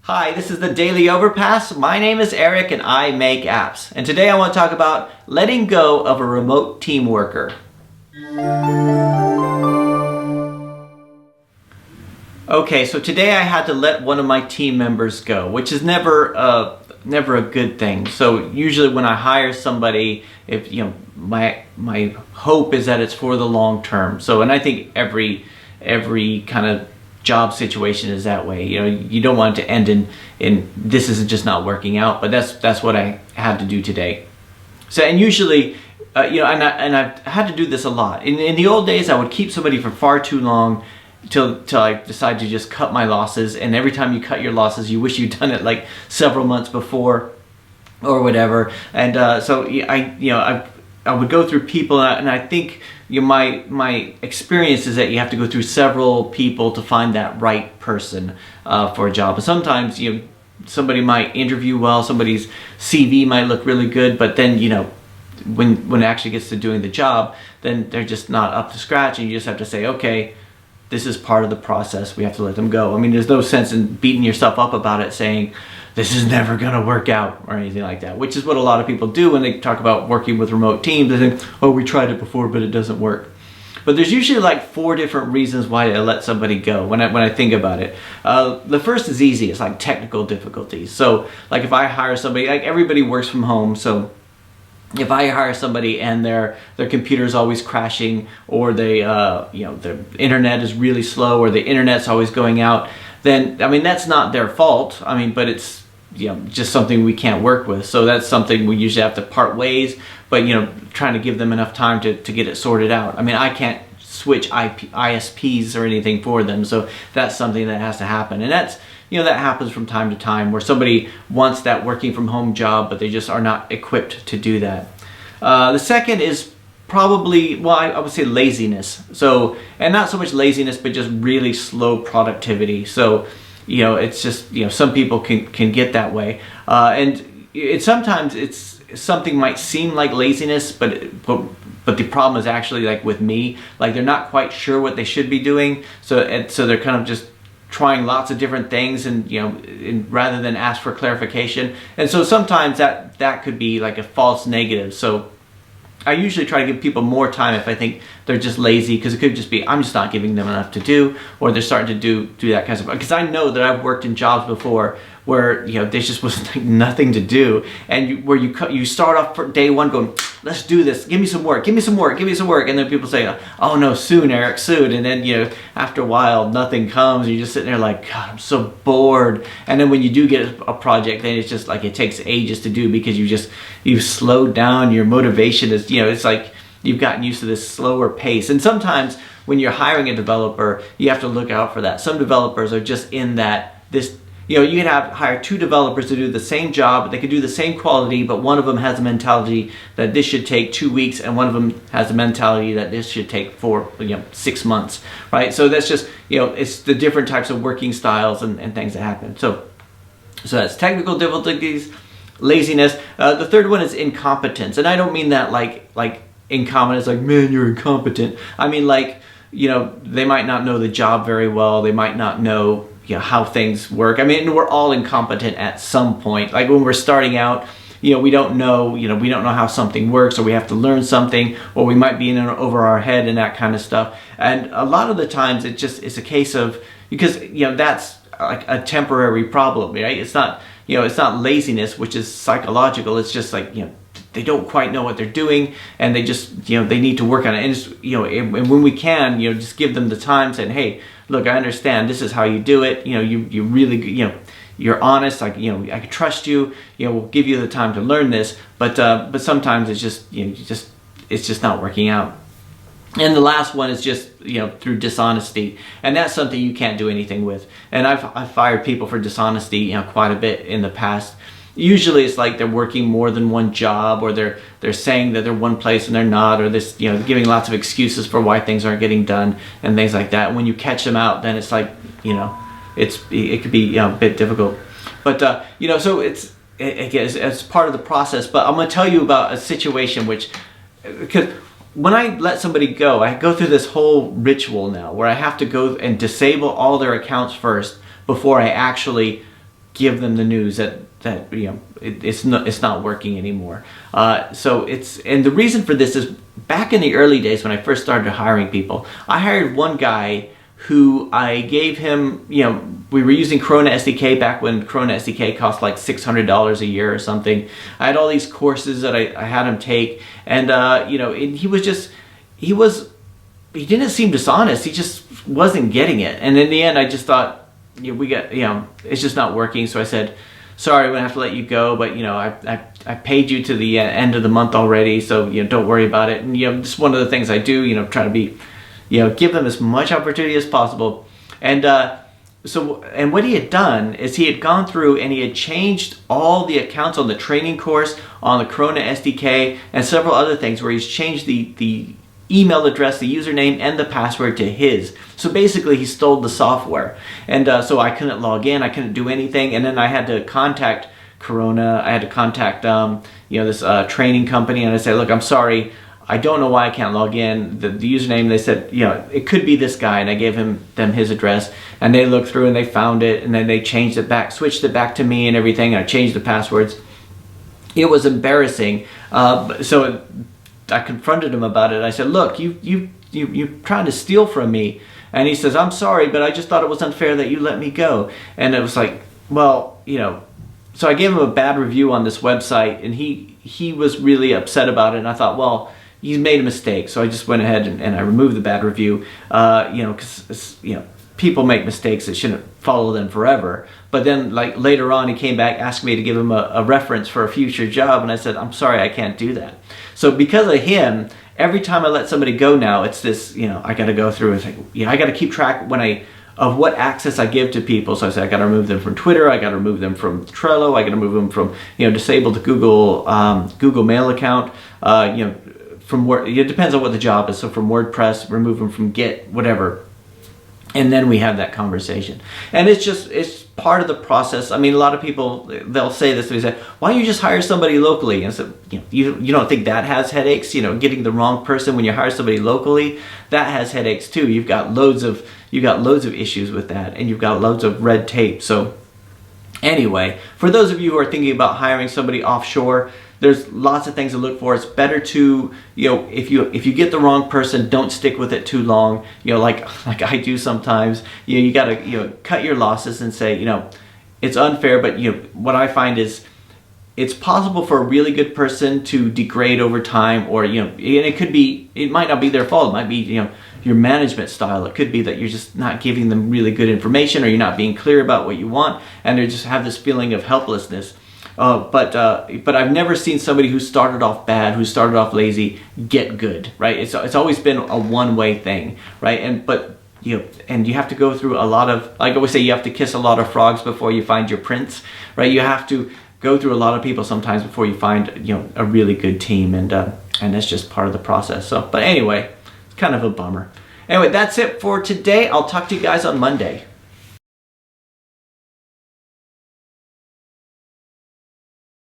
Hi, this is the Daily Overpass. My name is Eric and I make apps. And today I want to talk about letting go of a remote team worker. Okay, so today I had to let one of my team members go, which is never a good thing. So usually when I hire somebody, my hope is that it's for the long term. So, and I think every kind of job situation is that way. You don't want it to end in this is just not working out, but that's what I had to do today. So, and usually, and I've had to do this a lot. In the old days, I would keep somebody for far too long till I decide to just cut my losses. And every time you cut your losses, you wish you'd done it like several months before or whatever. And so I would go through people, and I think my experience is that you have to go through several people to find that right person for a job. And sometimes somebody might interview well, somebody's CV might look really good, but then when it actually gets to doing the job, then they're just not up to scratch, and you just have to say, okay, this is part of the process. We have to let them go. I mean, there's no sense in beating yourself up about it, saying this is never going to work out or anything like that, which is what a lot of people do when they talk about working with remote teams. They think, oh, we tried it before, but it doesn't work. But there's usually like 4 different reasons why I let somebody go when I think about it. The first is easy. It's like technical difficulties. So like if I hire somebody, like everybody works from home, so if I hire somebody and their computer is always crashing, or their internet is really slow, or the internet's always going out, then I mean that's not their fault. I mean, but it's just something we can't work with. So that's something we usually have to part ways. But trying to give them enough time to get it sorted out. I mean, I can't switch ISPs or anything for them, so that's something that has to happen. And that's that happens from time to time, where somebody wants that working from home job, but they just are not equipped to do that. The second is probably, well, I would say laziness. So, and not so much laziness, but just really slow productivity. So, it's just, some people can get that way. And sometimes it's something might seem like laziness, but the problem is actually like with me, like they're not quite sure what they should be doing. So they're kind of just trying lots of different things, and rather than ask for clarification. And so sometimes that could be like a false negative. So I usually try to give people more time if I think they're just lazy, because it could just be I'm just not giving them enough to do, or they're starting to do that kind of stuff. Because I know that I've worked in jobs before where there just was like nothing to do, and you start off for day one going, let's do this, give me some work, give me some work, give me some work, and then people say, oh no, soon Eric, soon, and then after a while nothing comes, and you're just sitting there like, God, I'm so bored. And then when you do get a project, then it's just like it takes ages to do, because you've slowed down, your motivation is it's like you've gotten used to this slower pace. And sometimes when you're hiring a developer, you have to look out for that. Some developers are just in this. You can hire 2 developers to do the same job. They could do the same quality, but one of them has a mentality that this should take 2 weeks, and one of them has a mentality that this should take 6 months, right? So that's just, it's the different types of working styles and things that happen. So that's technical difficulties, laziness. The third one is incompetence. And I don't mean that like incompetence, like, man, you're incompetent. I mean like, they might not know the job very well. They might not know how things work. I mean, we're all incompetent at some point. Like when we're starting out, we don't know how something works, or we have to learn something, or we might be in over our head and that kind of stuff. And a lot of the times it's a case of, because that's like a temporary problem, right? It's not laziness, which is psychological. It's just like, they don't quite know what they're doing, and they just, they need to work on it. And just, and when we can, just give them the time, saying, hey, look, I understand this is how you do it. You really, you're honest. Like, I can trust you. We'll give you the time to learn this. But sometimes it's just, it's just not working out. And the last one is just, through dishonesty. And that's something you can't do anything with. And I've fired people for dishonesty, quite a bit in the past. Usually it's like they're working more than one job, or they're saying that they're one place and they're not, or this, giving lots of excuses for why things aren't getting done and things like that. When you catch them out, then it's like, it could be a bit difficult. But so it's part of the process. But I'm going to tell you about a situation because when I let somebody go, I go through this whole ritual now where I have to go and disable all their accounts first before I actually give them the news that it's not working anymore. And the reason for this is back in the early days when I first started hiring people, I hired one guy who I gave him, we were using Corona SDK back when Corona SDK cost like $600 a year or something. I had all these courses that I had him take, and he didn't seem dishonest. He just wasn't getting it. And in the end, I just thought, it's just not working. So I said, sorry, I'm gonna have to let you go, but I paid you to the end of the month already, so don't worry about it. And just one of the things I do, try to be, give them as much opportunity as possible. And and what he had done is he had gone through and he had changed all the accounts on the training course, on the Corona SDK, and several other things where he's changed the email address, the username, and the password to his. So basically he stole the software. And so I couldn't log in, I couldn't do anything, and then I had to contact Corona, I had to contact this training company, and I said, look, I'm sorry, I don't know why I can't log in. The username, they said, it could be this guy, and I gave them his address, and they looked through and they found it, and then they changed it back, switched it back to me and everything, and I changed the passwords. It was embarrassing. So I confronted him about it. I said, look, you're trying to steal from me. And he says, I'm sorry, but I just thought it was unfair that you let me go. And it was like, well, so I gave him a bad review on this website, and he was really upset about it. And I thought, well, he's made a mistake. So I just went ahead and I removed the bad review, because people make mistakes that shouldn't follow them forever. But then like later on, he came back, asked me to give him a reference for a future job, and I said, I'm sorry, I can't do that. So because of him, every time I let somebody go now, it's this, I got to go through and say, I got to keep track of what access I give to people. So I said, I got to remove them from Twitter, I got to remove them from Trello, I got to remove them from, disable the Google Mail account, from where, it depends on what the job is. So from WordPress, remove them from Git, whatever. And then we have that conversation. And it's part of the process. I mean, a lot of people, they'll say this, they say, why don't you just hire somebody locally? And so, you don't think that has headaches? Getting the wrong person when you hire somebody locally, that has headaches too. You've got loads of issues with that, and you've got loads of red tape. So anyway, for those of you who are thinking about hiring somebody offshore, there's lots of things to look for. It's better to, if you get the wrong person, don't stick with it too long. Like I do sometimes. You gotta cut your losses and say, it's unfair. But what I find is it's possible for a really good person to degrade over time, or and it might not be their fault. It might be your management style. It could be that you're just not giving them really good information, or you're not being clear about what you want, and they just have this feeling of helplessness. But I've never seen somebody who started off bad, who started off lazy, get good, right? It's always been a one-way thing, right? And you have to go through a lot of, like I always say, you have to kiss a lot of frogs before you find your prince, right? You have to go through a lot of people sometimes before you find a really good team, and that's just part of the process. So, but anyway, it's kind of a bummer. Anyway, that's it for today. I'll talk to you guys on Monday.